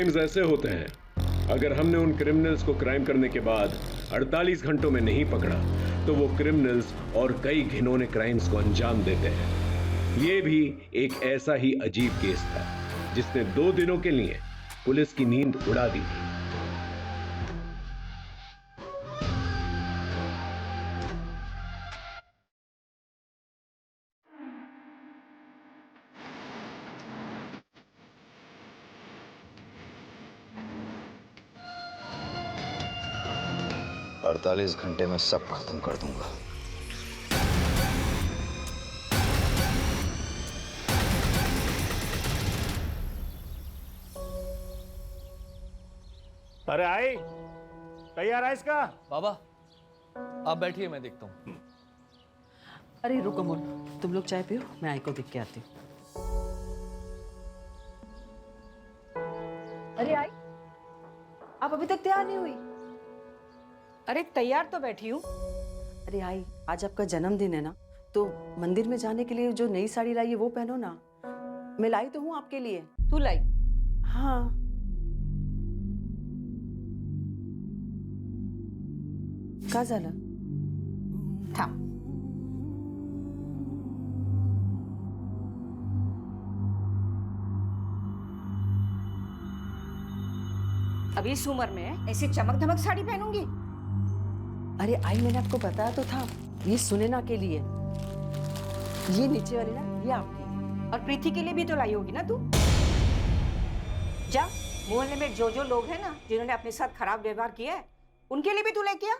Crimes ऐसे होते हैं, अगर हमने उन क्रिमिनल्स को क्राइम करने के बाद 48 घंटों में नहीं पकड़ा तो वो क्रिमिनल्स और कई घिनौने क्राइम्स को अंजाम देते हैं। ये भी एक ऐसा ही अजीब केस था जिसने 2 दिनों के लिए पुलिस की नींद उड़ा दी थी। अड़तालीस घंटे में सब खत्म कर दूंगा। अरे आई, तैयार है इसका? बाबा आप बैठिए, मैं देखता हूँ। अरे रुको मोल, तुम लोग चाय पियो, मैं आई को देख के आती हूँ। अरे आई, आप अभी तक तैयार नहीं हुई? अरे तैयार तो बैठी हूँ। अरे आई, आज आपका जन्मदिन है ना, तो मंदिर में जाने के लिए जो नई साड़ी लाई है वो पहनो ना। मैं लाई तो हूँ आपके लिए। तू लाई? हाँ। का झालं? थांब। अभी इस उम्र में ऐसी चमक धमक साड़ी पहनूंगी? अरे आई, मैंने आपको बताया तो था, ये सुनैना के लिए। ये नीचे वाली ना, ये आपकी। और प्रीति के लिए भी तो लाई होगी ना तू? जा, मोहल्ले में जो जो लोग हैं ना जिन्होंने अपने साथ खराब व्यवहार किया है, उनके लिए भी तू लेके आ।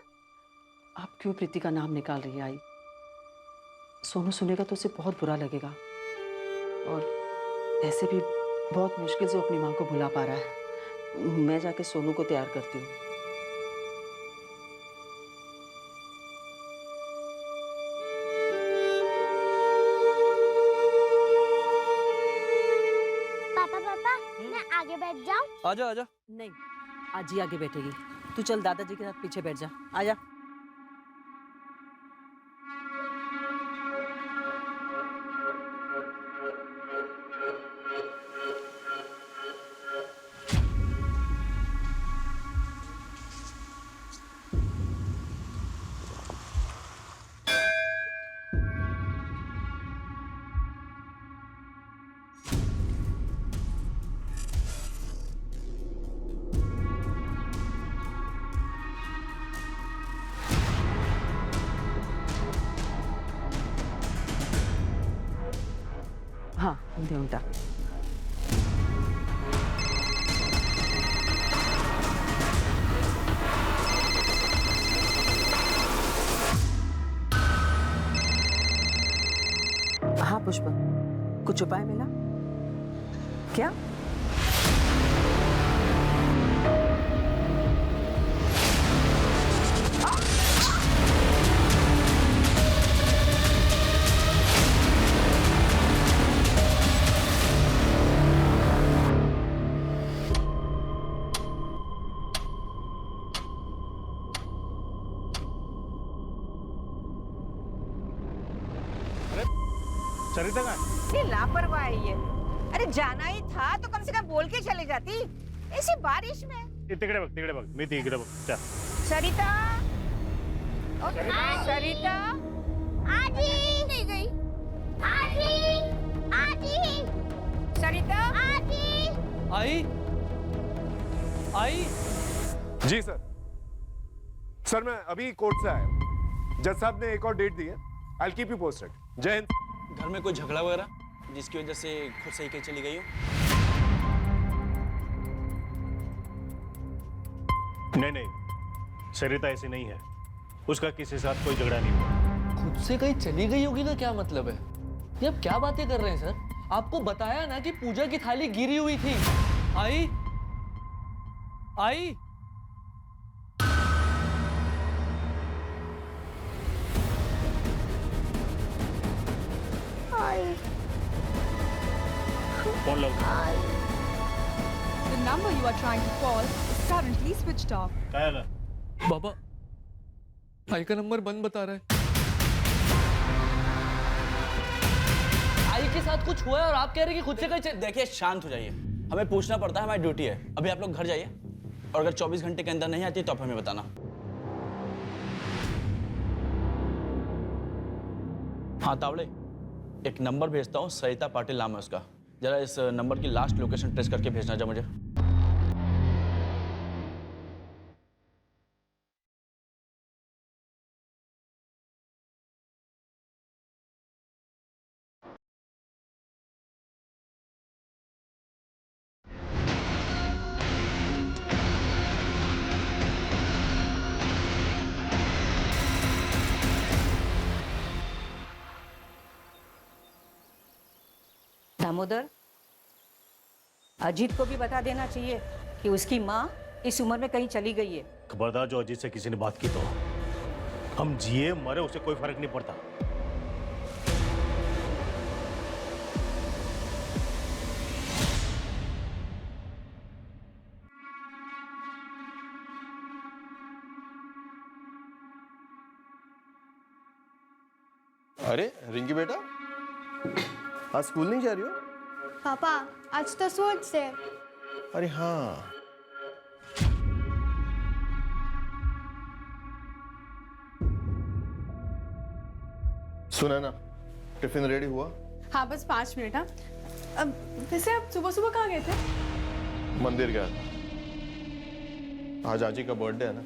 आप क्यों प्रीति का नाम निकाल रही है आई? सोनू सुनेगा तो उसे बहुत बुरा लगेगा, और ऐसे भी बहुत मुश्किल से अपनी माँ को भुला पा रहा है। मैं जाके सोनू को तैयार करती हूँ। पापा पापा, मैं आगे बैठ जाऊं? आजा आजा। नहीं, आज ही आगे बैठेगी। तू चल दादाजी के साथ पीछे बैठ जा। आजा। हाँ, देऊन टाक। हाँ पुष्पा, कुछ उपाय मिला क्या? सरिता का ये लापरवाह है ये। अरे जाना ही था तो कम से कम बोल के चले जाती। ऐसी बारिश में। तिकडे बघ, मी तिकडे बघ। चल। सरिता, सरिता, आजी नहीं गई। आजी आजी सरिता, आजी। आई आई। जी सर। सर मैं अभी कोर्ट से आया हूँ। जज साहब ने एक और डेट दी है। I will keep you posted. जय हिंद। घर में कोई झगड़ा वगैरह जिसकी वजह से खुद सही के चली गई हो? नहीं, सरिता ऐसी नहीं है। उसका किसी के साथ कोई झगड़ा नहीं हुआ। खुद से कहीं चली गई होगी ना, क्या मतलब है? ये आप क्या बातें कर रहे हैं सर? आपको बताया ना कि पूजा की थाली गिरी हुई थी। आई आई। फोन लगाओ। The number you are trying to call is currently switched off. काय आला? बाबा, आई का नंबर बंद बता रहा है। आई के साथ कुछ हुआ है और आप कह रहे हैं कि खुद से कहीं देखिए शांत हो जाइए। हमें पूछना पड़ता है, हमारी ड्यूटी है। अभी आप लोग घर जाइए और अगर 24 घंटे के अंदर नहीं आती तो आप हमें बताना। हाँ तावड़े, एक नंबर भेजता हूँ, सरिता पाटिल नाम है उसका। जरा इस नंबर की लास्ट लोकेशन ट्रेस करके भेजना जा मुझे। दामोदर, अजीत को भी बता देना चाहिए कि उसकी माँ इस उम्र में कहीं चली गई है। खबरदार जो अजीत से किसी ने बात की तो हम जिए मरे उसे कोई फर्क नहीं पड़ता। अरे रिंकी बेटा, आज स्कूल नहीं जा रही हो? पापा आज तो स्पोर्ट्स है। अरे हाँ, सुना ना, टिफिन रेडी हुआ? हाँ बस 5 मिनट। हाँ अब वैसे आप सुबह सुबह कहाँ गए थे? मंदिर गया था, आज आजी का बर्थडे है ना।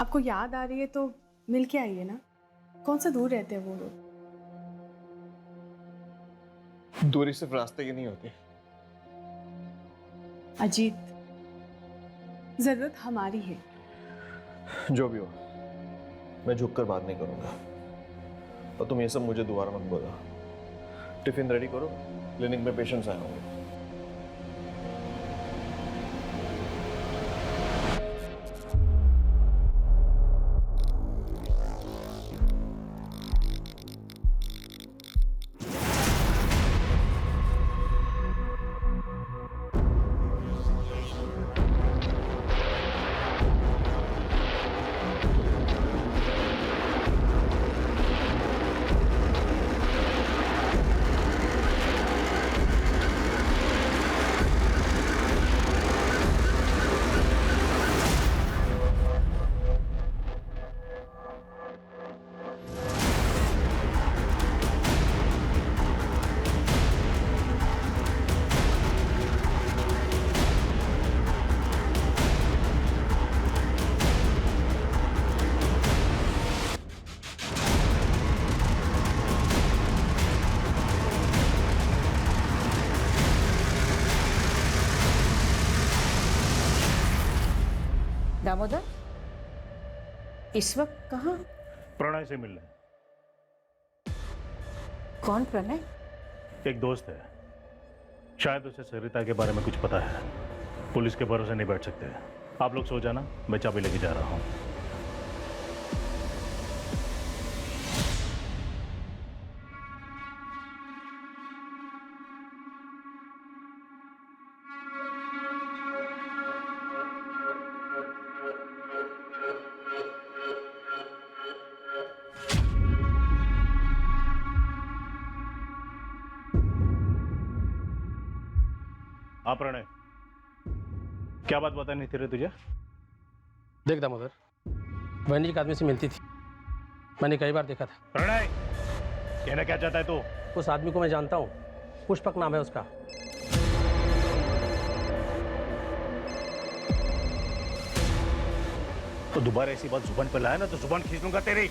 आपको याद आ रही है तो मिल के आइए ना। कौन सा दूर रहते हैं वो लोग? दूरी सिर्फ रास्ते की नहीं होती। अजीत, जरूरत हमारी है। जो भी हो, मैं झुककर बात नहीं करूंगा। और तुम ये सब मुझे दोबारा मत बोला। टिफिन रेडी करो, क्लिनिक में पेशेंट्स आए होंगे। दामोदर, इस वक्त कहाँ? प्रणय से मिलने। कौन प्रणय? एक दोस्त है, शायद उसे सरिता के बारे में कुछ पता है। पुलिस के भरोसे नहीं बैठ सकते। आप लोग सो जाना, मैं चाबी लेके जा रहा हूँ। हाँ प्रणय, क्या बात बतानी थी रे तुझे? देख दामोदर, वैनी एक आदमी से मिलती थी, मैंने कई बार देखा था। प्रणय, कहना क्या चाहता है तू? उस आदमी को मैं जानता हूँ, पुष्पक नाम है उसका। तो दोबारा ऐसी बात जुबान पर लाया ना तो जुबान खींच लूंगा तेरी।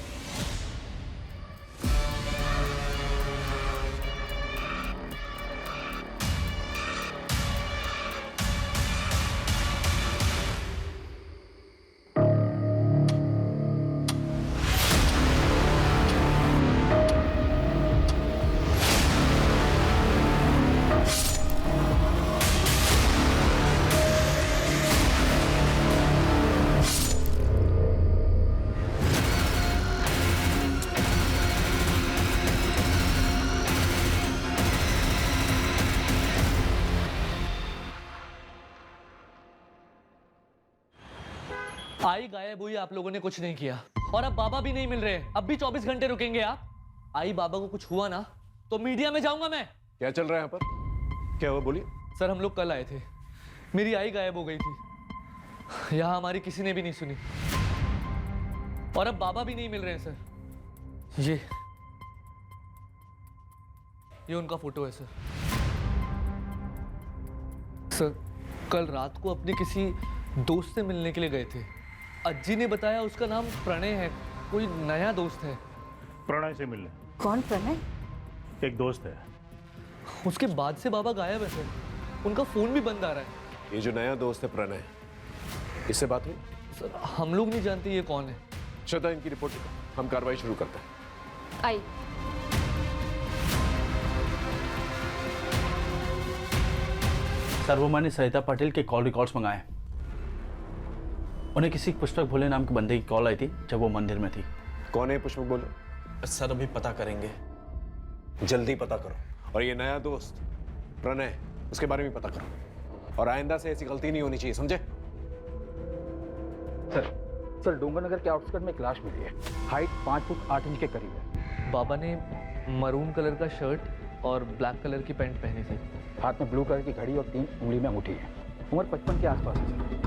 आई गायब हुई, आप लोगों ने कुछ नहीं किया, और अब बाबा भी नहीं मिल रहे। अब भी 24 घंटे रुकेंगे आप? आई बाबा को कुछ हुआ ना तो मीडिया में जाऊंगा मैं। क्या चल रहा है यहाँ पर? क्या हुआ, बोलिए। सर हम लोग कल आए थे, मेरी आई गायब हो गई थी, यहाँ हमारी किसी ने भी नहीं सुनी, और अब बाबा भी नहीं मिल रहे हैं सर। ये उनका फोटो है सर। सर कल रात को अपने किसी दोस्त से मिलने के लिए गए थे, अज्जी ने बताया उसका नाम प्रणय है, कोई नया दोस्त है। प्रणय से मिलने? कौन प्रणय? एक दोस्त है। उसके बाद से बाबा गायब है सर, उनका फोन भी बंद आ रहा है। ये जो नया दोस्त है प्रणय, इससे बात हुई? सर हम लोग नहीं जानते ये कौन है। श्रद्धा, इनकी रिपोर्ट लिखो, हम कार्रवाई शुरू करते हैं। आई। सर वो मैंने सरिता पाटिल के कॉल रिकॉर्ड्स मंगाए। उन्हें किसी पुष्पक भोले नाम के बंदे की कॉल आई थी जब वो मंदिर में थी। कौन है पुष्पक भोले? सर अभी पता करेंगे। जल्दी पता करो। और ये नया दोस्त प्रणय, उसके बारे में पता करो, और आइंदा से ऐसी गलती नहीं होनी चाहिए, समझे? सर डूंगरनगर के आउटस्कर्ट में एक लाश मिली है, हाइट 5 फुट 8 इंच के करीब है। बाबा ने मरून कलर का शर्ट और ब्लैक कलर की पैंट पहनी थी। हाथ में ब्लू कलर की घड़ी और 3 उंगली में अंगूठी है। उम्र 55 के आसपास है सर।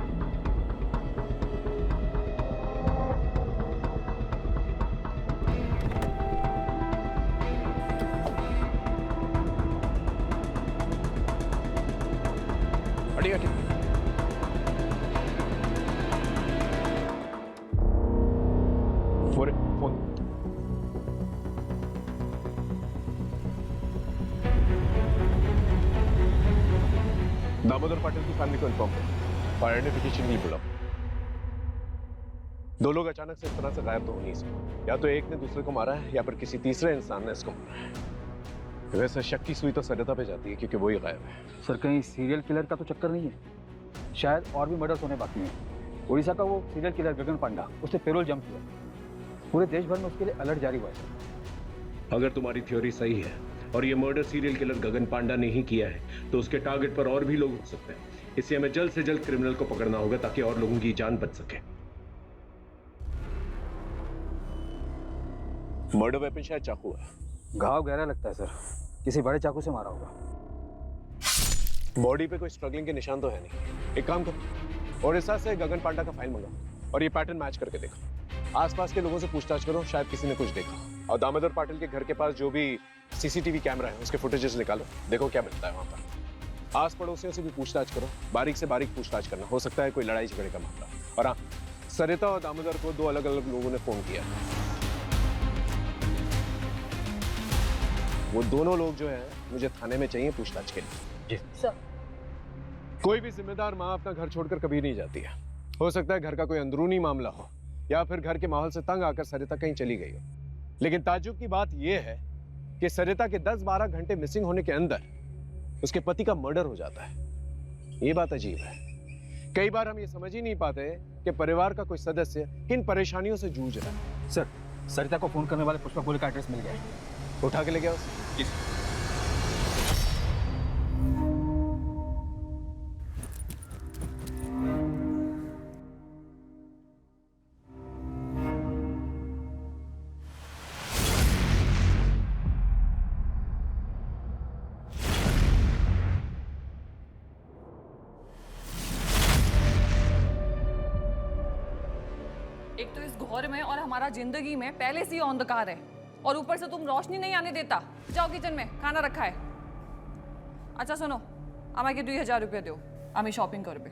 दामोदर पाटिल की फैमिली को इन्फॉर्म करो, और आइडेंटिफिकेशन के लिए बुलाओ। दो लोग अचानक से इस तरह से गायब तो हो नहीं सकते, या तो एक ने दूसरे को मारा है या फिर किसी तीसरे इंसान ने इसको मारा है। वैसे शक की सुई तो सरिता पे जाती है क्योंकि वो ही गायब है। सर कहीं सीरियल किलर का तो चक्कर नहीं है? शायद और भी मर्डर्स होने बाकी हैं। उड़ीसा का वो सीरियल किलर गगन पांडा, उससे पेरोल जंप हुआ, पूरे देश भर में उसके लिए अलर्ट जारी हुआ है। अगर तुम्हारी थ्योरी सही है और ये मर्डर सीरियल किलर गगन पांडा ने ही किया है तो उसके टारगेट पर और भी लोग हो सकते हैं, इसलिए हमें जल्द से जल्द क्रिमिनल को पकड़ना होगा ताकि और लोगों की जान बच सके। मर्डर वेपन शायद चाकू है। घाव गहरा लगता है सर, किसी बड़े चाकू से मारा होगा। बॉडी पे कोई स्ट्रगलिंग के निशान तो है नहीं। एक काम करो, ओडिशा से गगन पांडा का फाइल मंगाओ और ये पैटर्न मैच करके देखो। आसपास के लोगों से पूछताछ करो, शायद किसी ने कुछ देखा। और दामोदर पाटिल के घर के पास जो भी सीसीटीवी कैमरा है उसके फुटेजेस निकालो, देखो क्या मिलता है वहां पर। आस पड़ोसियों से भी पूछताछ करो, बारीक से बारीक पूछताछ करना, हो सकता है कोई लड़ाई झगड़े का मामला। और हाँ, सरिता और दामोदर को 2 अलग अलग लोगों ने फोन किया। वो दोनों लोग जो है मुझे थाने में चाहिए पूछताछ के लिए। जी सर। कोई भी जिम्मेदार माँ अपना घर छोड़कर कभी नहीं जाती है। हो सकता है घर का कोई अंदरूनी मामला हो या फिर घर के माहौल से तंग आकर सरिता कहीं चली गई हो, लेकिन ताज्जुब की बात यह है कि सरिता के 10-12 घंटे मिसिंग होने के अंदर उसके पति का मर्डर हो जाता है। ये बात अजीब है। कई बार हम ये समझ ही नहीं पाते कि परिवार का कोई सदस्य किन परेशानियों से जूझ रहा है। सर सरिता को फोन करने वाले पुष्पक भोले का एड्रेस मिल गया है। उठा के ले गया उसे? एक तो इस घोर में और हमारा जिंदगी में पहले से ही अंधकार है, और ऊपर से तुम रोशनी नहीं आने देता। जाओ किचन में, खाना रखा है। अच्छा सुनो, আমাকে 2000 रुपये दो, আমি शॉपिंग करबे।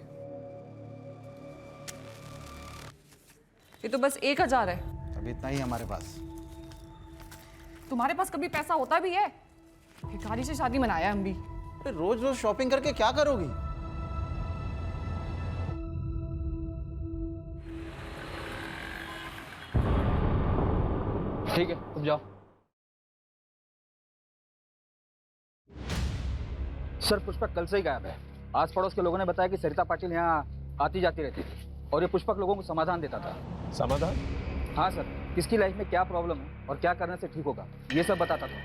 ये तो बस 1000 है। अभी इतना ही हमारे पास। तुम्हारे पास कभी पैसा होता भी है? भिखारी से शादी मनाया हम भी। रोज रोज शॉपिंग करके क्या करोगी? ठीक है तुम जाओ। सर पुष्पक कल से ही गायब है। आस पड़ोस के लोगों ने बताया कि सरिता पाटिल यहाँ आती जाती रहती थी और ये पुष्पक लोगों को समाधान देता था। समाधान? हाँ सर, किसकी लाइफ में क्या प्रॉब्लम है और क्या करने से ठीक होगा ये सब बताता था।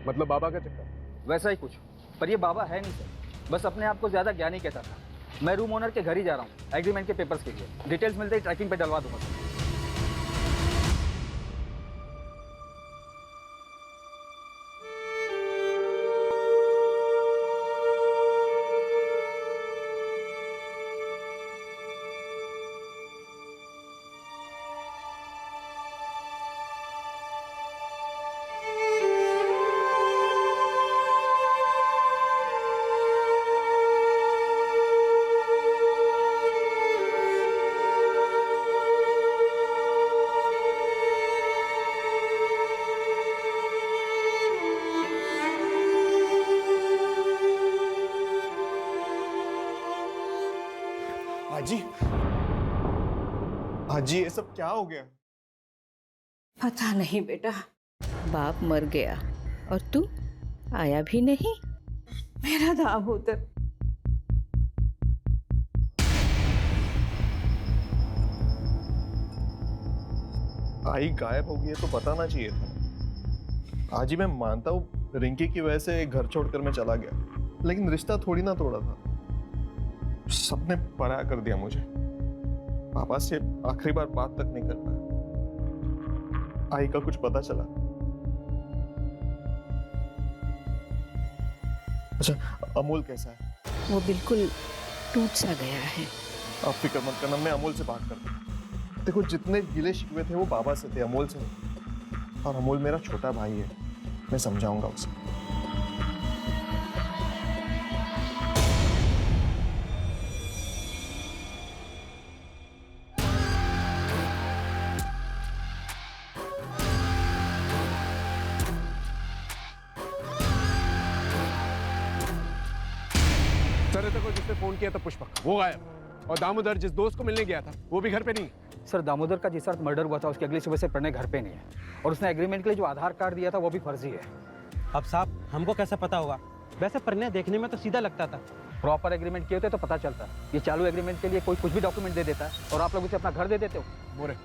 मतलब बाबा का चक्कर? वैसा ही कुछ, पर ये बाबा है नहीं सर, बस अपने आप को ज्यादा ज्ञानी कहता था। मैं रूम ओनर के घर ही जा रहा हूँ एग्रीमेंट के पेपर्स के लिए। डिटेल्स मिलते ही ट्रैकिंग पे डलवा दूंगा। आजी, आजी ये सब क्या हो गया? पता नहीं बेटा। बाप मर गया और तू आया भी नहीं। मेरा दामोदर आई गायब हो गई है तो बताना चाहिए था। आजी मैं मानता हूँ रिंकी की वजह से घर छोड़कर मैं चला गया, लेकिन रिश्ता थोड़ी ना तोड़ा था। सबने पराया कर दिया मुझे। पापा से आखिरी बार बात तक नहीं कर पाया। आई का कुछ पता चला? अच्छा, अमोल कैसा है? वो बिल्कुल टूट सा गया है। आप फिक्र मत करना, मैं अमोल से बात करता हूँ। देखो जितने गिले शिकवे थे वो बाबा से थे, अमोल से नहीं। और अमोल मेरा छोटा भाई है, मैं समझाऊंगा उसे। सरिता को जिसने फोन किया था पुष्पक, वो गायब। और दामोदर जिस दोस्त को मिलने गया था वो भी घर पे नहीं। सर दामोदर का जिस रात मर्डर हुआ था उसकी अगली सुबह से प्रणय घर पे नहीं है, और उसने एग्रीमेंट के लिए जो आधार कार्ड दिया था वो भी फर्जी है। अब साहब हमको कैसे पता होगा? वैसे प्रणय देखने में तो सीधा लगता था। प्रॉपर एग्रीमेंट किए होते तो पता चलता। ये चालू एग्रीमेंट के लिए कोई कुछ भी डॉक्यूमेंट दे देता है और आप लोग उसे अपना घर दे देते हो। मोरे,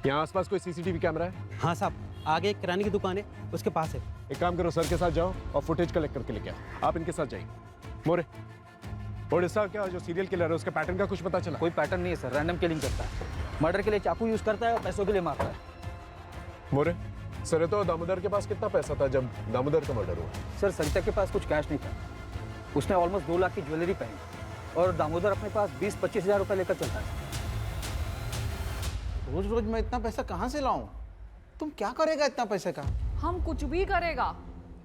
यहाँ आसपास कोई सीसीटीवी कैमरा है? हाँ साहब, आगे एक किराने की दुकान है, उसके पास है। एक काम करो, सर के साथ जाओ और फुटेज कलेक्ट करके लेके आओ। आप इनके साथ जाइए। मोरे, ओडिशा क्या जो सीरियल किलर है उसके पैटर्न का कुछ पता चला? कोई पैटर्न नहीं है सर, रैंडम किलिंग करता है। मर्डर के लिए चाकू यूज करता है और पैसों के लिए मारता है। मोरे, सरिता और दामोदर के पास कितना पैसा था जब दामोदर का मर्डर हुआ? सर सरिता के पास कुछ कैश नहीं था। उसने ऑलमोस्ट 2 लाख की ज्वेलरी पहनी और दामोदर अपने पास 20-25 हज़ार रुपये लेकर चलता है। रोज रोज मैं इतना पैसा कहाँ से लाऊं? तुम क्या करेगा इतना पैसे का? हम कुछ भी करेगा,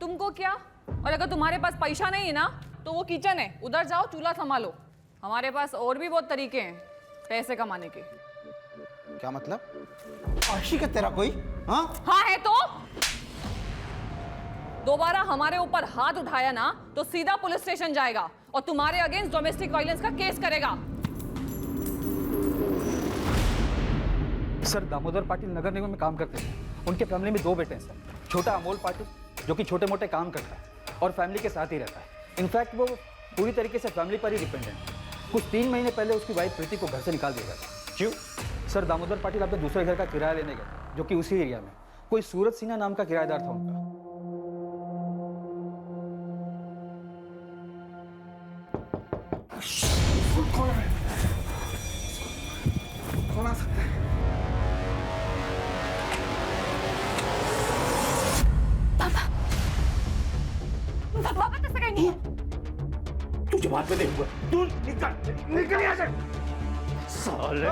तुमको क्या? और अगर तुम्हारे पास पैसा नहीं है ना तो वो किचन है, उधर जाओ चूल्हा संभालो। हमारे पास और भी बहुत तरीके हैं पैसे कमाने के। क्या मतलब? आशिक है तेरा कोई? हाँ हाँ है तो दोबारा हमारे ऊपर हाथ उठाया ना तो सीधा पुलिस स्टेशन जाएगा और तुम्हारे अगेंस्ट डोमेस्टिक वायलेंस का केस करेगा। सर दामोदर पाटिल नगर निगम में काम करते थे। उनके फैमिली में 2 बेटे हैं सर। छोटा अमोल पाटिल जो कि छोटे मोटे काम करता है और फैमिली के साथ ही रहता है। इनफैक्ट वो पूरी तरीके से फैमिली पर ही डिपेंडेंट है। कुछ 3 महीने पहले उसकी वाइफ प्रीति को घर से निकाल दिया गया था। क्यों? सर दामोदर पाटिल अपने दूसरे घर का किराया लेने गए जो कि उसी एरिया में कोई सूरज सिन्हा नाम का किराएदार था उनका। कौन आ सकता है? पापा तो सगाई नहीं है। तुझे बाद में देखूंगा। तू निकल यहाँ से। साले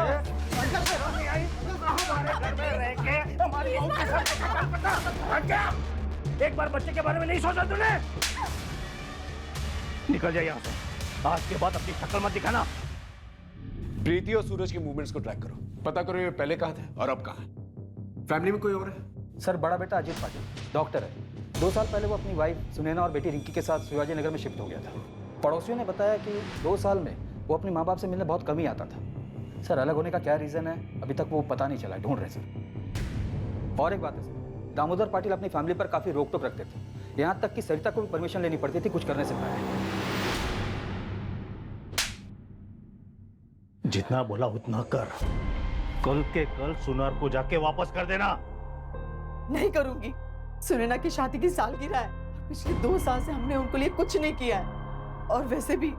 हमारी बहू के साथ क्या? एक बार बच्चे के बारे में नहीं सोचा तूने? निकल जाए यहाँ से। आज के बाद अपनी शक्ल मत दिखाना। प्रीति और सूरज के मूवमेंट्स को ट्रैक करो, पता करो ये पहले कहाँ थे और अब कहाँ है। फैमिली में कोई और है? सर बड़ा बेटा अजीत पाटिल डॉक्टर है। 2 साल पहले वो अपनी वाइफ सुनैना और बेटी रिंकी के साथ शिवाजी नगर में शिफ्ट हो गया था। पड़ोसियों ने बताया कि 2 साल में वो अपने माँ बाप से मिलने बहुत कम ही आता था। सर अलग होने का क्या रीज़न है अभी तक वो पता नहीं चला, ढूंढ रहे सर। और एक बात है सर, दामोदर पाटिल अपनी फैमिली पर काफ़ी रोक टोक रखते थे। यहाँ तक कि सरिता को भी परमिशन लेनी पड़ती थी कुछ करने से पहले। जितना बोला उतना कर। कल के कल सुनार को जाके वापस कर देना। नहीं करूंगी। सुनैना की शादी की सालगिरह है। पिछले 2 साल से हमने उनको लिए कुछ नहीं किया है। और वैसे भी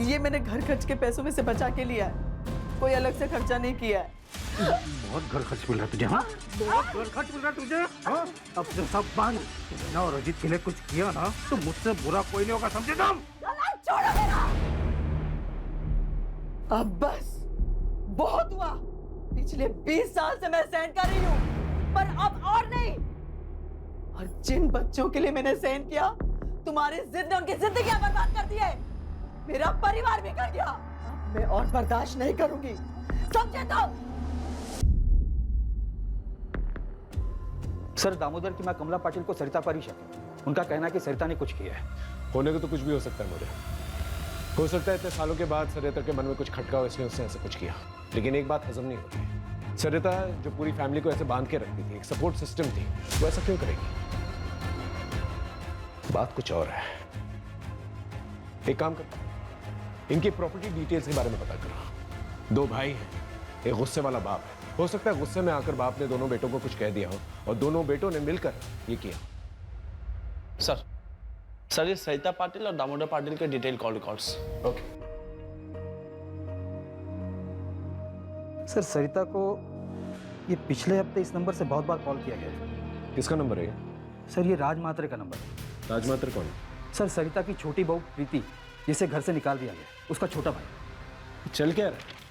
ये मैंने घर खर्च के पैसों में से बचा के लिया है, कोई अलग से खर्चा नहीं किया है। बहुत घर खर्च मिल रहा तुझे? हाँ बहुत घर खर्च मिल रहा तुझे? हाँ अब तो सब बंद। ना और अजीत के लिए कुछ किया ना तो मुझसे बुरा कोई नहीं होगा, समझे तुम? छोड़ो मेरा। अब बस बहुत हुआ। पिछले 20 साल से मैं सहन कर रही हूँ, पर अब और नहीं। और जिन बच्चों के लिए मैंने सहन किया, तुम्हारी जिद ने उनकी जिंदगियां बर्बाद कर दी है। मेरा परिवार भी कर दिया। अब मैं और बर्दाश्त नहीं करूंगी, समझे तुम? सर दामोदर की मां कमला पाटिल को सरिता पर ही शक है। उनका कहना है कि सरिता ने कुछ किया है। होने को तो कुछ भी हो सकता है मोरे। हो सकता है इतने सालों के बाद सरिता के मन में कुछ खटका हो इसलिए उसने ऐसा कुछ किया, लेकिन एक बात हजम नहीं होती। सरिता जो पूरी फैमिली को ऐसे बांध के रखती थी, एक सपोर्ट सिस्टम थी, वो ऐसा क्यों करेगी? बात कुछ और है। एक काम करता हूं, इनकी प्रॉपर्टी डिटेल्स के बारे में पता करो। 2 भाई हैं, एक गुस्से वाला बाप है। हो सकता है गुस्से में आकर बाप ने दोनों बेटों को कुछ कह दिया हो और दोनों बेटों ने मिलकर ये किया। सर ये सरिता पाटिल और दामोदर पाटिल के detail call records. Okay. Sir Sarita को ये पिछले हफ्ते इस नंबर से बहुत बार कॉल किया गया है। किसका नंबर है? सर ये राज मात्रे का नंबर है। राज मात्रे कौन? सर सरिता की छोटी बहू प्रीति, जिसे घर से निकाल दिया गया, उसका छोटा भाई। चल क्या रहा है?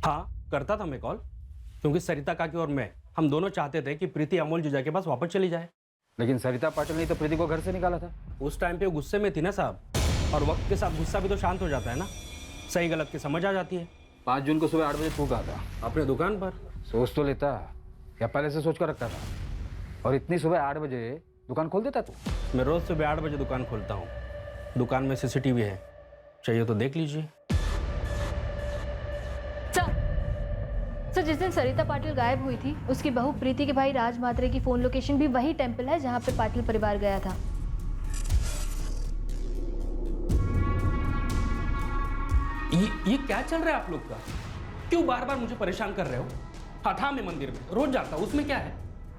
हाँ, करता था मैं कॉल, क्योंकि सरिता काकी और मैं, हम दोनों चाहते थे कि प्रीति अमोल जीजा के पास वापस चली जाए। लेकिन सरिता पाटिल ने तो प्रीति को घर से निकाला था। उस टाइम पे वो गुस्से में थी ना साहब, और वक्त के साथ गुस्सा भी तो शांत हो जाता है ना, सही गलत की समझ आ जाती है। 5 जून को सुबह 8 बजे तू कहा था अपने दुकान पर। सोच तो लेता, या पहले से सोच कर रखता था? और इतनी सुबह 8 बजे दुकान खोल देता तू? मैं रोज सुबह 8 बजे दुकान खोलता हूँ। दुकान में CCTV है, चाहिए तो देख लीजिए। सर जिस दिन सरिता पाटिल गायब हुई थी, उसकी बहू प्रीति के भाई राज मात्रे की फोन लोकेशन भी वही टेंपल है जहाँ पे पाटिल परिवार गया था। ये क्या चल रहा है आप लोग का? क्यों बार बार मुझे परेशान कर रहे हो? हाँ था, मैं मंदिर में रोज जाता हूँ, उसमें क्या है?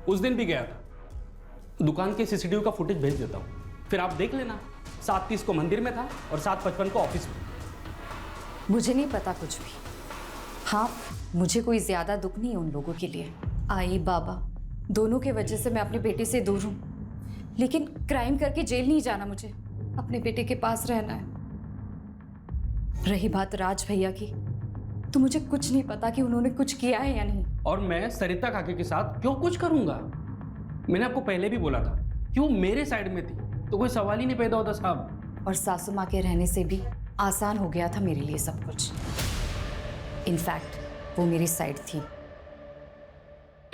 उस दिन भी गया था। दुकान के CCTV का फुटेज भेज देता हूँ, फिर आप देख लेना। 7:30 को मंदिर में था और 7:55 को ऑफिस में। मुझे नहीं पता कुछ भी। हाँ, मुझे कोई ज्यादा दुख नहीं है उन लोगों के लिए। आई बाबा दोनों के वजह से मैं अपनी बेटी से दूर हूँ, लेकिन क्राइम करके जेल नहीं जाना, मुझे अपने बेटे के पास रहना है। रही बात राज भैया की, तो मुझे कुछ नहीं पता कि उन्होंने कुछ किया है या नहीं। और मैं सरिता काकी के साथ क्यों कुछ करूंगा? मैंने आपको पहले भी बोला था कि वो मेरे साइड में थी, तो कोई सवाल ही नहीं पैदा होता साहब। और सासू माँ के रहने से भी आसान हो गया था मेरे लिए सब कुछ। इनफैक्ट वो मेरी साइड थी।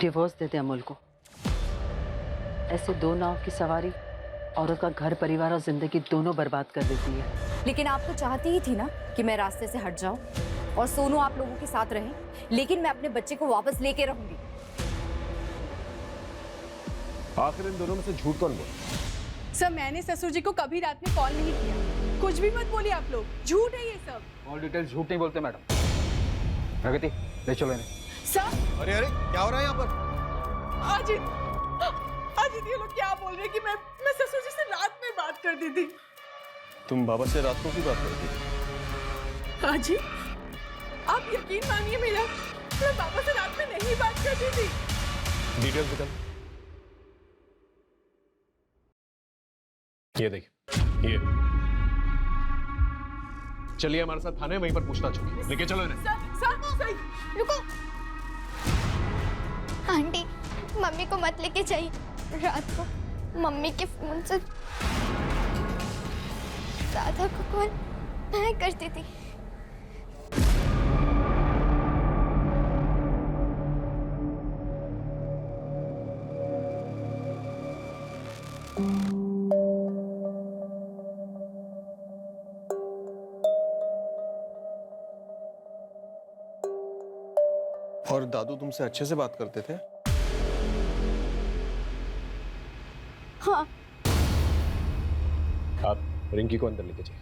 डिवोर्स दे दे अमोल को। ऐसे 2 नाव की सवारी औरत का घर परिवार और जिंदगी दोनों बर्बाद कर देती है। लेकिन आप तो चाहती ही थी ना कि मैं रास्ते से हट जाऊं और सोनू आप लोगों के साथ रहे, लेकिन मैं अपने बच्चे को वापस लेके रहूंगी। आखिर इन दोनों में से झूठ कौन बोला? सर मैंने ससुर जी को कभी रात में कॉल नहीं किया। कुछ भी मत बोलिए आप लोग, झूठ है ये सब। ऑल डिटेल्स झूठ नहीं बोलते मैडम। प्रगति ले चलो इन्हें। सर अरे अरे क्या हो रहा है यहाँ पर? अजित ये लोग क्या बोल रहे हैं कि मैं ससुर जी से रात में बात करती थी। तुम बाबा से रात को की बात करती थी? अजित आप यकीन मानिए मेरा, मैं बाबा से रात में नहीं बात करती थी। डिटेल्स निकल। ये देख, ये चलिए हमारे साथ थाने, वहीं पर पूछताछ होगी। लेके चलो इन्हें। सर रुको। आंटी मम्मी को मत लेके जाइए। रात को मम्मी के फोन से राधा को कॉल मैं करती थी। और दादू तुमसे अच्छे से बात करते थे? हाँ। आप रिंकी को अंदर लेके जाइए।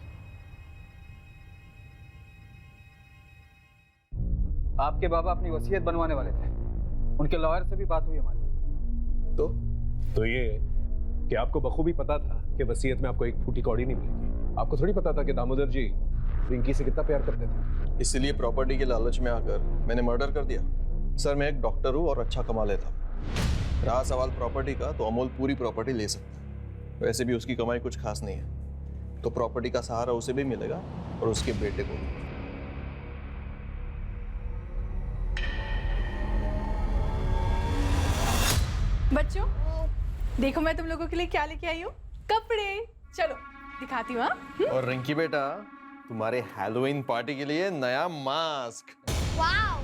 आपके बाबा अपनी वसीयत बनवाने वाले थे, उनके लॉयर से भी बात हुई हमारी। तो ये कि आपको बखूबी पता था कि वसीयत में आपको एक फूटी कौड़ी नहीं मिलेगी। आपको थोड़ी पता था कि दामोदर जी रिंकी से कितना प्यार करते थे। इसीलिए प्रॉपर्टी के लालच में आकर मैंने मर्डर कर दिया। सर मैं एक डॉक्टर हूँ और अच्छा कमा लेता हूँ। रहा सवाल प्रॉपर्टी का, तो अमोल पूरी प्रॉपर्टी ले सकता है। वैसे भी उसकी कमाई कुछ खास नहीं है, तो प्रॉपर्टी का सहारा उसे भी मिलेगा और उसके बेटे को भी। बच्चों देखो मैं तुम लोगों के लिए क्या लेके आई हूँ, कपड़े। चलो दिखाती हूँ। हाँ और रिंकी बेटा, तुम्हारे हैलोवीन पार्टी के लिए नया मास्क। वाओ।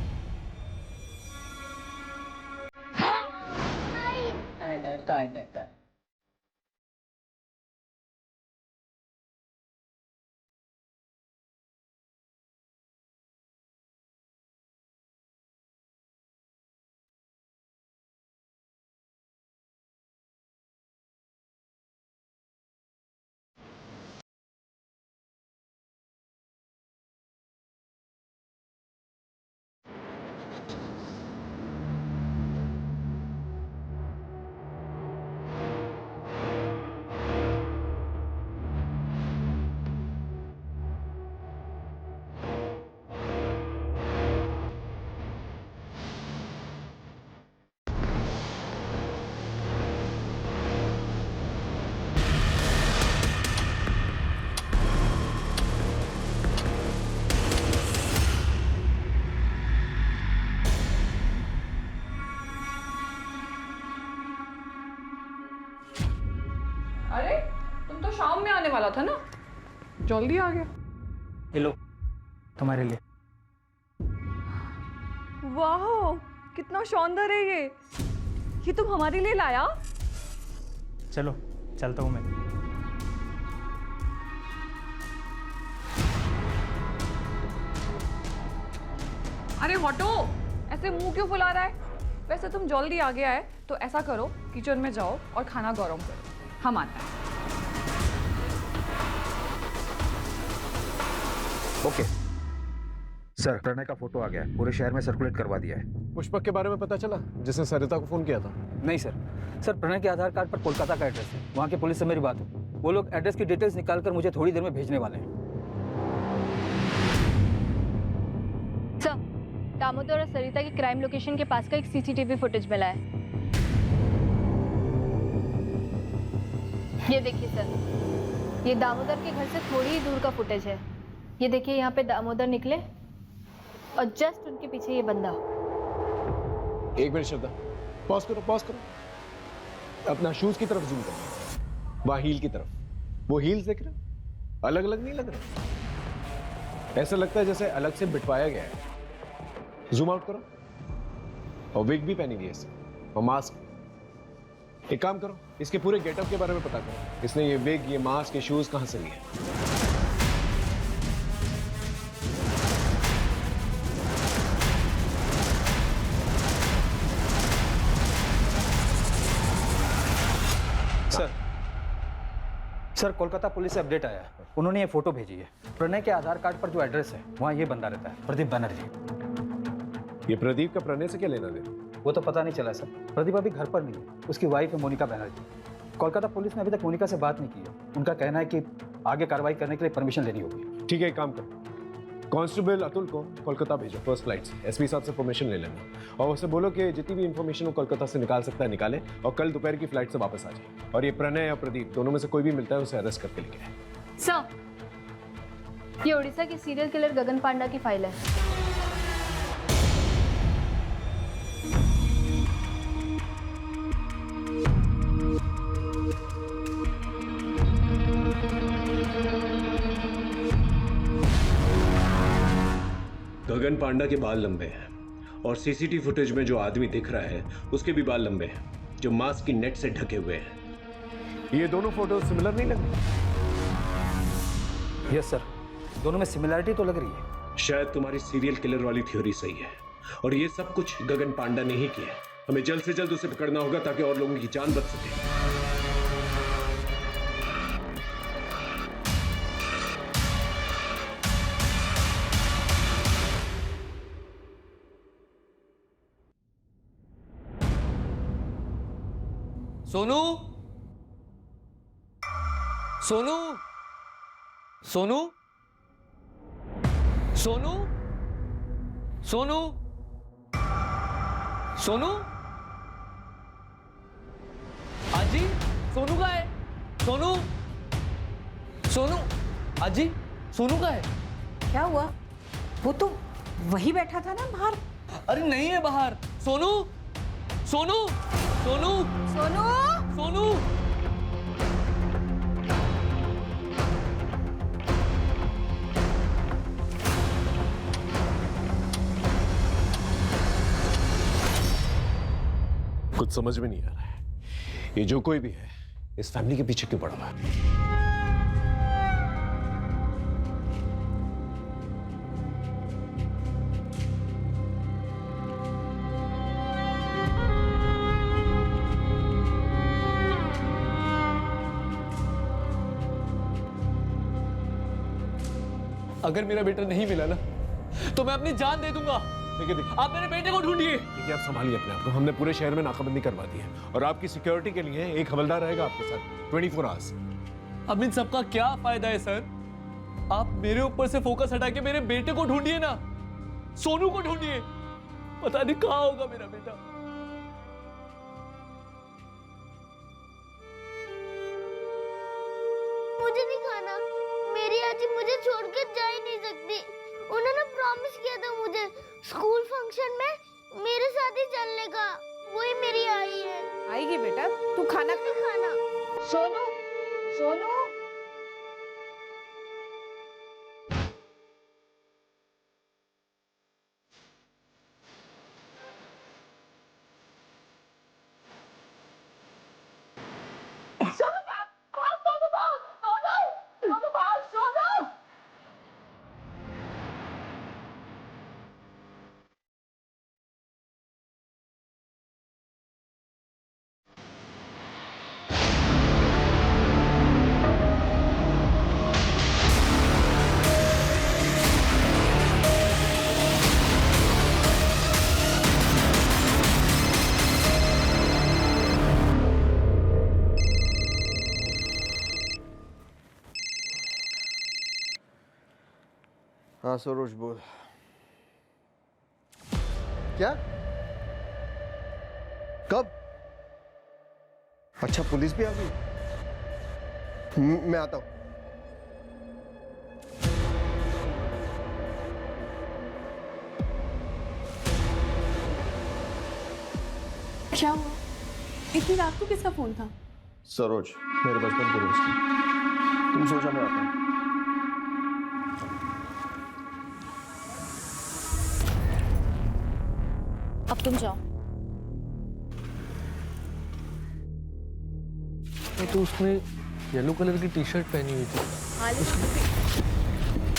अरे तुम तो शाम में आने वाला था ना, जल्दी आ गया। ये लो तुम्हारे लिए। वाह कितना शानदार है ये तुम हमारे लिए लाया। चलो चलता हूँ मैं। अरे हटो, ऐसे मुंह क्यों फुला रहा है? वैसे तुम जल्दी आ गया है तो ऐसा करो, किचन में जाओ और खाना गरम करो, हम आते हैं। ओके सर, प्रणय का फोटो आ गया है, पूरे शहर में सर्कुलेट करवा दिया है। पुष्पक के बारे में पता चला जिसने सरिता को फोन किया था? नहीं सर, प्रणय के आधार कार्ड पर कोलकाता का एड्रेस है। वहाँ की पुलिस से मेरी बात हुई, वो लोग एड्रेस की डिटेल्स निकालकर मुझे थोड़ी देर में भेजने वाले हैं। सर, दामोदर और सरिता की क्राइम लोकेशन के पास का एक सीसीटीवी फुटेज मिला है। ये देखिए सर, ये दामोदर के घर से थोड़ी ही दूर का फुटेज है। ये देखिए यहाँ पे दामोदर निकले और जस्ट उनके पीछे ये बंदा। एक मिनट श्रद्धा, पॉज करो। अपना शूज की तरफ जूम करो, वहां हील की तरफ। वो हील्स देख रहे हो? अलग अलग नहीं लग रहे, ऐसा लगता है जैसे अलग से बिठवाया गया है। जूम आउट करो, और विग भी पहनी हुई है इससे, और मास्क। एक काम करो, इसके पूरे गेटअप के बारे में पता करो। इसने ये विग, ये मास्क, ये शूज कहां से लिए? सर, कोलकाता पुलिस से अपडेट आया है, उन्होंने ये फोटो भेजी है। प्रणय के आधार कार्ड पर जो एड्रेस है वहाँ ये बंदा रहता है, प्रदीप बनर्जी। ये प्रदीप का प्रणय से क्या लेना देना? वो तो पता नहीं चला सर, प्रदीप अभी घर पर नहीं है, उसकी वाइफ है मोनिका बनर्जी। कोलकाता पुलिस ने अभी तक मोनिका से बात नहीं की है। उनका कहना है कि आगे कार्रवाई करने के लिए परमिशन लेनी होगी। ठीक है, एक काम करो, कांस्टेबल अतुल को कोलकाता भेजो फर्स्ट फ्लाइट से। एसपी साहब से परमिशन ले लेना, और उससे बोलो कि जितनी भी इंफॉर्मेशन वो कोलकाता से निकाल सकता है निकाले, और कल दोपहर की फ्लाइट से वापस आ जाए। और ये प्रणय या प्रदीप दोनों में से कोई भी मिलता है उसे अरेस्ट करके लेके आए। सर, ये उड़ीसा की सीरियल किलर गगन पांडा की फाइल है। गगन पांडा के बाल लंबे हैं, और सीसीटीवी फुटेज में जो आदमी दिख रहा है उसके भी बाल लंबे हैं, जो मास्क की नेट से ढके हुए हैं। ये दोनों फोटो सिमिलर नहीं लग रही? यस सर, दोनों में सिमिलरिटी तो लग रही है। शायद तुम्हारी सीरियल किलर वाली थ्योरी सही है, और ये सब कुछ गगन पांडा ने ही किया है। हमें जल्द से जल्द उसे पकड़ना होगा ताकि और लोगों की जान बच सके। सोनू, सोनू सोनू सोनू सोनू सोनू आजी सोनू का है सोनू सोनू आजी सोनू का है क्या हुआ? वो तो वही बैठा था ना बाहर। अरे नहीं है बाहर सोनू सोनू सोनू सोनू सोनू कुछ समझ में नहीं आ रहा है, ये जो कोई भी है इस फैमिली के पीछे क्यों पड़ा हुआ है? अगर मेरा बेटा नहीं मिला ना तो मैं अपनी जान दे दूंगा। देखिए आप मेरे बेटे को ढूंढिए। देखिए आप संभालिए अपने आप को, हमने पूरे शहर में नाकाबंदी करवा दी है और आपकी सिक्योरिटी के लिए एक हवलदार रहेगा आपके साथ 24 आवर्स। अब इन सबका क्या फायदा है सर? आप मेरे ऊपर से फोकस हटा के मेरे बेटे को ढूंढिए ना, सोनू को ढूंढिए। पता नहीं कहाँ होगा मेरा बेटा। मुझे नहीं खाना, मेरी आजी मुझे छोड़कर जा ही नहीं सकती। उन्होंने प्रॉमिस किया था मुझे स्कूल फंक्शन में मेरे साथ ही चलने का। वही मेरी आई है। आएगी बेटा, तू खाना नहीं खाना। सोनू सोनू हाँ सरोज बोल। क्या? कब? अच्छा पुलिस भी आ गई? मैं आता हूँ। क्या हुआ? इतनी रात को किसका फोन था? सरोज, मेरे बचपन के दोस्त हैं। तुम सोचा मैं आता हूँ। अब तुम जाओ। तो उसने येलो कलर की टी शर्ट पहनी हुई थी।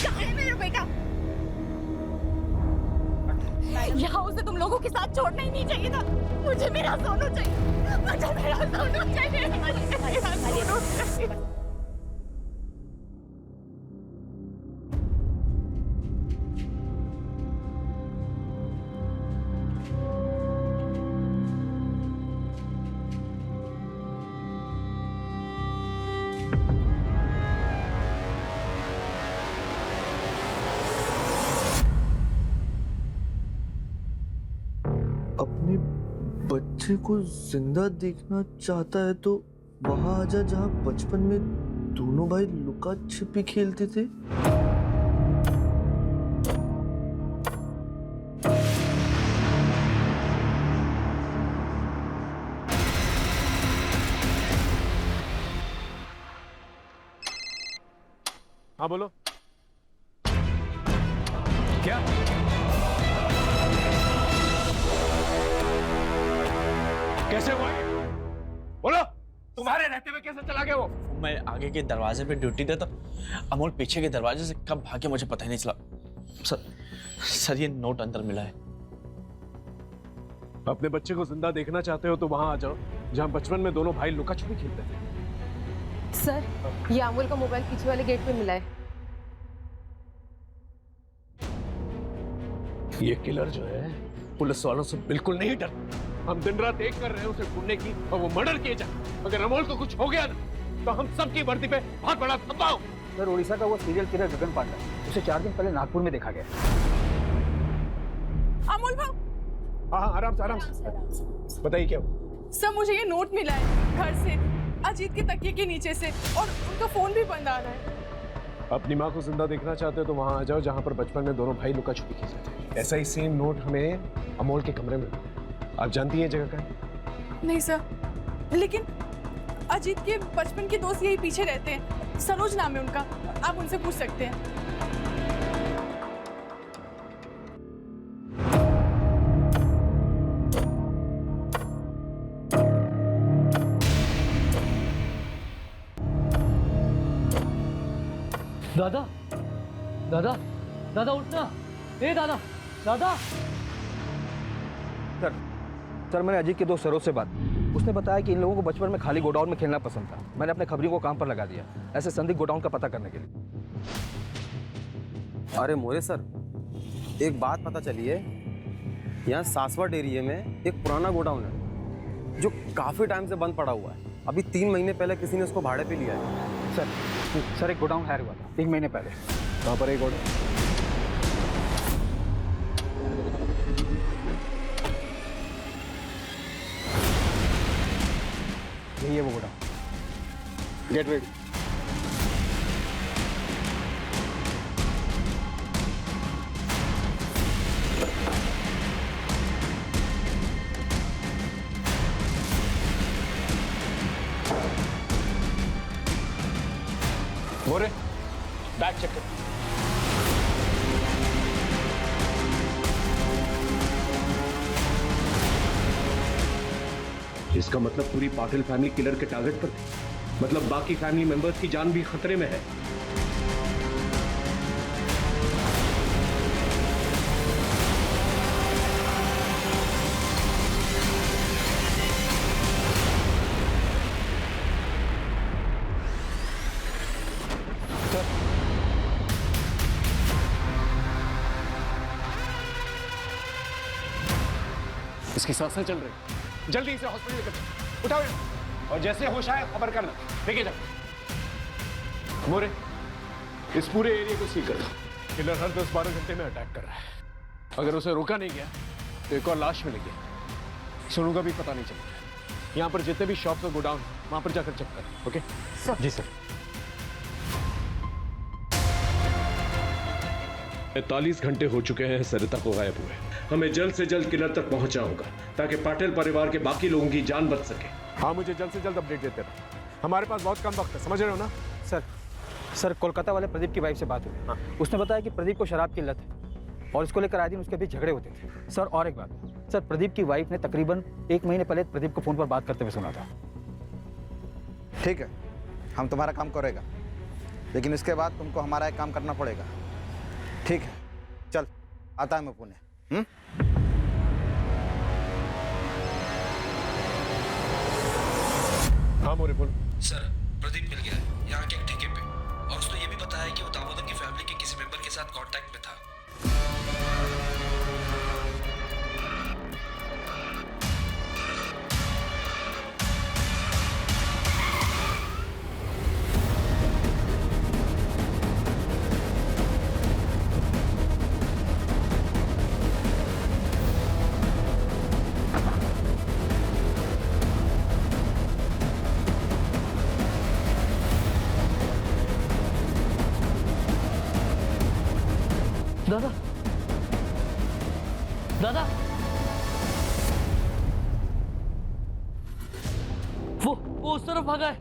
कहाँ है मेरा बेटा? यहाँ उसे तुम लोगों के साथ छोड़ना ही नहीं चाहिए था। मुझे मेरा सोनू चाहिए। मुझे मेरा सोनू चाहिए। मेरा सोनू चाहिए। अपने बच्चे को जिंदा देखना चाहता है तो वहां आजा जहां बचपन में दोनों भाई लुका छिपी खेलते थे। हाँ बोलो। क्या? कैसे हुआ? बोलो, तुम्हारे रहते हुए कैसे चला गया वो? मैं आगे के दरवाजे पे ड्यूटी देता, अमोल पीछे के दरवाजे से कब भागे मुझे पता ही नहीं चला। सर ये नोट अंदर मिला है। अपने बच्चे को जिंदा देखना चाहते हो तो वहां आ जाओ जहां बचपन में दोनों भाई लुका छुपी खेलते थे। सर, ये अमोल का मोबाइल पीछे वाले गेट पे मिला है। ये किलर जो है पुलिस वालों से बिल्कुल नहीं डरता। हम दिन रात एक कर रहे हैं उसे ढूंढने की और वो मर्डर किए जाए। अगर अमोल को कुछ हो गया ना तो तो हम सबकी वर्दी पे बहुत बड़ा धब्बा हो। सर उड़ीसा का वो सीरियल किलर गगन पांडा, उसे 4 दिन पहले नागपुर में देखा गया। अमोल भाव, हाँ आराम से बताइए क्या हुआ? सर मुझे ये नोट मिला है घर से, अजीत के तकिए के नीचे से, और उनका फोन भी बंद आ रहा है। अपनी माँ को जिंदा देखना चाहते हो तो वहां आ जाओ जहां पर बचपन में दोनों भाई लुका छुपी खेलते थे। ऐसा ही सेम नोट हमें अमोल के कमरे में मिला। आप जानती हैं जगह का है? नहीं सर, लेकिन अजीत के बचपन के दोस्त यही पीछे रहते हैं, सरोज नाम है उनका, आप उनसे पूछ सकते हैं। दादा दादा दादा उठना, ए दादा दादा। सर मैंने अजीत के दोस्त सरोज से बात, उसने बताया कि इन लोगों को बचपन में खाली गोडाउन में खेलना पसंद था। मैंने अपने खबरी को काम पर लगा दिया ऐसे संदिग्ध गोडाउन का पता करने के लिए। अरे मोरे सर, एक बात पता चली है, यहाँ सासवट एरिया में एक पुराना गोडाउन है जो काफ़ी टाइम से बंद पड़ा हुआ है। अभी 3 महीने पहले किसी ने उसको भाड़े पे लिया है। सर एक गोडाउन हायर हुआ था 3 महीने पहले। कहाँ पर एक गोडाउन? यही है वो godown. Get ready. More, bag check कर। इसका मतलब पूरी पाटिल फैमिली किलर के टारगेट पर थी। मतलब बाकी फैमिली मेंबर्स की जान भी खतरे में है। इसकी सांसें चल रही, जल्दी इसे हॉस्पिटल लेकर जाओ। उठाओ और जैसे होश आए खबर करना। लेके जाओ। मोरे, इस पूरे एरिया को सील कर दो। किलर हर 10-12 घंटे में अटैक कर रहा है। अगर उसे रोका नहीं गया तो एक और लाश मिलेगी। सोनू का भी पता नहीं चलेगा। यहाँ पर जितने भी शॉप्स और गोडाउन वहां पर जाकर चेक करें। Okay sir? जी सर। 45 घंटे हो चुके हैं सरिता को गायब हुए। हमें जल्द से जल्द किलर तक पहुंचना होगा ताकि पाटिल परिवार के बाकी लोगों की जान बच सके। हाँ, मुझे जल्द से जल्द अपडेट देते रहो। हमारे पास बहुत कम वक्त है, समझ रहे हो ना? सर कोलकाता वाले प्रदीप की वाइफ से बात हुई। हाँ। उसने बताया कि प्रदीप को शराब की लत है और इसको लेकर आए दिन उसके बीच झगड़े होते थे। सर और एक बात, सर प्रदीप की वाइफ ने तकरीबन 1 महीने पहले प्रदीप को फोन पर बात करते हुए सुना था। ठीक है, हम तुम्हारा काम करेगा, लेकिन इसके बाद तुमको हमारा एक काम करना पड़ेगा। ठीक है, चल आता है मैं पुणे। हाँ मोरे बोल। सर प्रदीप मिल गया है यहाँ के एक ठेके पे, और उसने ये भी बताया कि वो दामोदर की फैमिली के किसी मेंबर के साथ कांटेक्ट में था। दादा दादा, वो उस तरफ भागा है।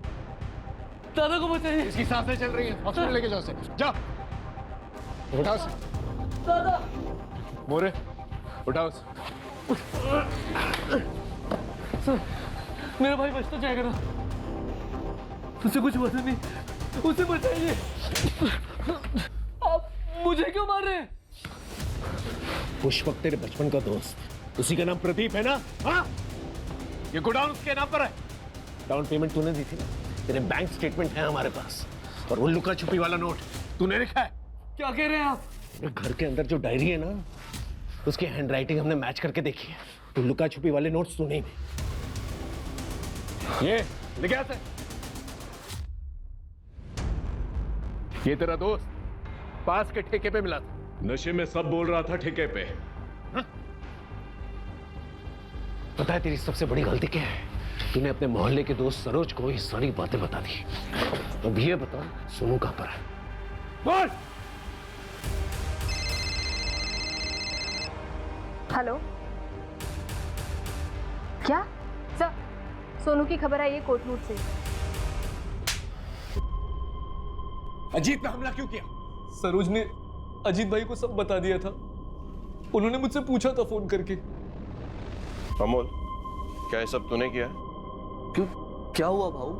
दादा को बचाइए। इसकी सांसें चल रही हैं, हॉस्पिटल लेके जाओ उसे। जाओ, उठाओ उसे। दादा मोरे, उठाओ उसे। सर मेरा भाई बच तो जाएगा ना? उसे कुछ हुआ नहीं, उसे बचाइए। आप मुझे क्यों मार रहे हैं? उस वक्त तेरे बचपन का दोस्त, उसी का नाम प्रदीप है ना? हाँ, ये गोडाउन उसके नाम पर है। डाउन पेमेंट तूने दी थी ना? तेरे बैंक स्टेटमेंट है हमारे पास, और वो लुका छुपी वाला नोट तूने लिखा है। क्या कह रहे हैं आप? घर के अंदर जो डायरी है ना, उसकी हैंडराइटिंग हमने मैच करके देखी है। तो लुका छुपी वाले नोट्स तूने ही। ये लिख ये तेरा दोस्त पास के ठेके पे मिला था। नशे में सब बोल रहा था ठेके पे। पता है तेरी सबसे बड़ी गलती क्या है? तूने अपने मोहल्ले के दोस्त सरोज को ये सारी बातें बता दी। अब ये बता सोनू कहां पर है? बोल। हेलो, क्या सर? सोनू की खबर आई है कोटनूर से। अजीत पे हमला क्यों किया? सरोज ने अजीत भाई को सब बता दिया था। उन्होंने मुझसे पूछा था फोन करके। अमोल, क्या ये सब तूने किया? क्यों, क्या हुआ भाऊ?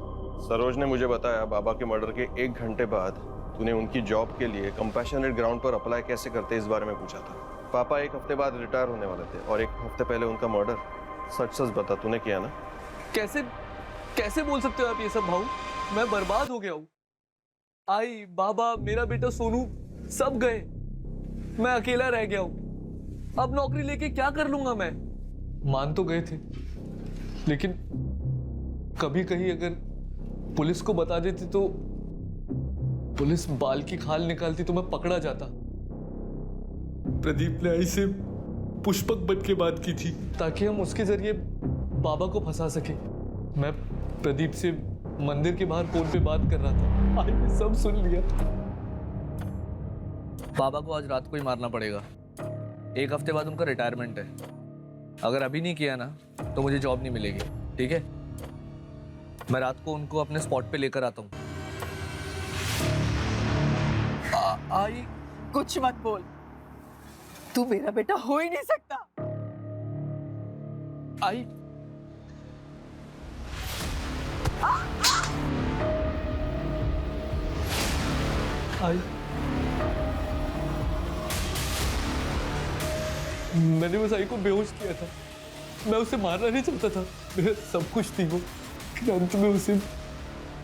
सरोज ने मुझे बताया बाबा के मर्डर के 1 घंटे बाद तूने उनकी जॉब के लिए कंपैशनेट ग्राउंड पर अप्लाई कैसे करते इस बारे में पूछा था। पापा 1 हफ्ते बाद रिटायर होने वाले थे और 1 हफ्ते पहले उनका मर्डर। सच सच बता, तूने किया ना? कैसे कैसे बोल सकते हो आप ये सब भाऊ? मैं बर्बाद हो गया हूँ। आई, बाबा, मेरा बेटा सोनू सब गए। मैं अकेला रह गया हूँ। अब नौकरी लेके क्या कर लूंगा मैं? मान तो गए थे, लेकिन कभी कहीं अगर पुलिस को बता देती तो पुलिस बाल की खाल निकालती तो मैं पकड़ा जाता। प्रदीप ने आई से पुष्पक बन के बात की थी ताकि हम उसके जरिए बाबा को फंसा सके। मैं प्रदीप से मंदिर के बाहर फोन पे बात कर रहा था। आई ने सब सुन लिया। बाबा को आज रात को ही मारना पड़ेगा। 1 हफ्ते बाद उनका रिटायरमेंट है। अगर अभी नहीं किया ना तो मुझे जॉब नहीं मिलेगी, ठीक है? मैं रात को उनको अपने स्पॉट पे लेकर आता हूँ। आई, कुछ मत बोल। तू मेरा बेटा हो ही नहीं सकता। आई, आई, मैंने उस आई को बेहोश किया था। मैं उसे मारना नहीं चाहता था। मेरा सब कुछ थी वो, अंत में उसे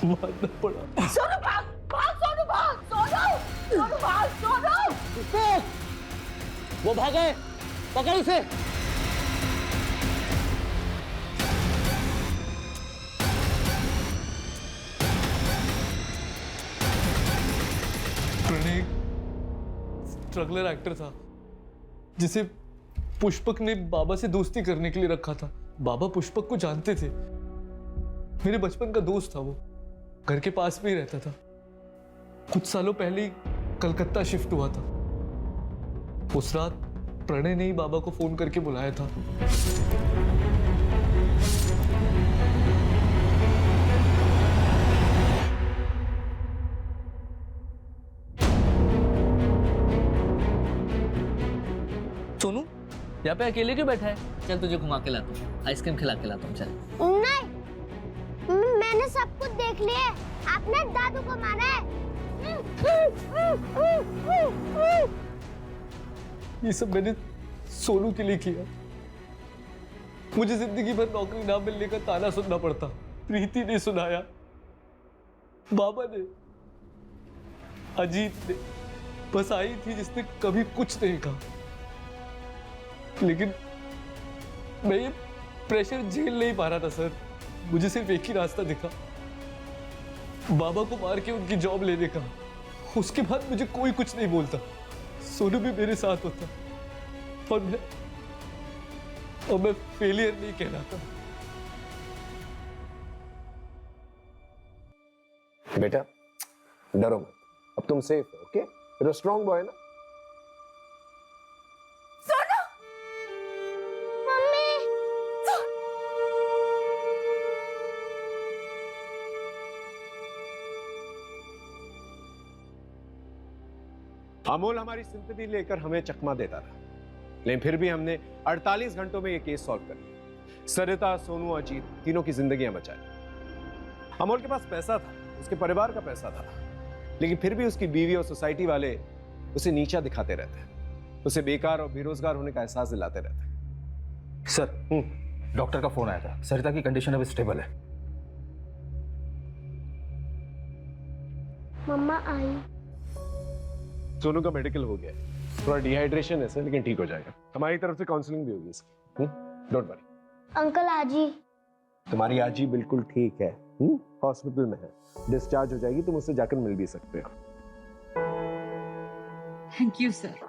मारना पड़ा। सोनू भाग, भाग सोनू भाग, सोनू, सोनू भाग, सोनू। वो भागे, पकड़ उसे। प्रणय स्ट्रगलर एक्टर था जिसे पुष्पक ने बाबा से दोस्ती करने के लिए रखा था। बाबा पुष्पक को जानते थे। मेरे बचपन का दोस्त था वो। घर के पास में ही रहता था। कुछ सालों पहले ही कलकत्ता शिफ्ट हुआ था। उस रात प्रणय ने ही बाबा को फोन करके बुलाया था। सोनू, यहाँ पे अकेले क्यों बैठा है? चल तुझे घुमा के लाता हूँ, आइसक्रीम खिला के लाता हूँ। चल। नहीं, मैंने सब कुछ देख लिया। आपने दादू को मारा है। ये सब मैंने सोनू के लिए किया। मुझे जिंदगी भर नौकरी ना मिलने का ताना सुनना पड़ता। प्रीति ने सुनाया, बाबा ने, अजीत ने। बस आई थी जिसने कभी कुछ नहीं कहा। लेकिन मैं ये प्रेशर झेल नहीं पा रहा था सर। मुझे सिर्फ एक ही रास्ता दिखा, बाबा को मार के उनकी जॉब लेने का। उसके बाद मुझे कोई कुछ नहीं बोलता। सोनू भी मेरे साथ होता और मैं फेलियर नहीं कहलाता। बेटा डरो मत, अब तुम सेफ हो। Okay, you're a strong boy ना? सोनू, मम्मी, अमोल हमारी सिंपैथी लेकर हमें चकमा देता रहा, लेकिन फिर भी हमने 48 घंटों में यह केस सॉल्व कर लिया। सरिता, सोनू, अजीत तीनों की जिंदगियां बचाई। अमोल के पास पैसा था, उसके परिवार का पैसा था, लेकिन फिर भी उसकी बीवी और सोसाइटी वाले उसे नीचा दिखाते रहते, उसे बेकार और बेरोजगार होने का एहसास दिलाते रहते। सर, डॉक्टर का फोन आया था। सरिता की कंडीशन अब स्टेबल है। मम्मा आई। सोनू का मेडिकल हो गया, थोड़ा डिहाइड्रेशन है सर, लेकिन ठीक हो जाएगा। हमारी तरफ से काउंसलिंग भी होगी इसकी। Don't worry. अंकल आजी। तुम्हारी आजी बिल्कुल ठीक है, हॉस्पिटल में है, डिस्चार्ज हो जाएगी, तुम उससे जाकर मिल भी सकते हो। Thank you sir.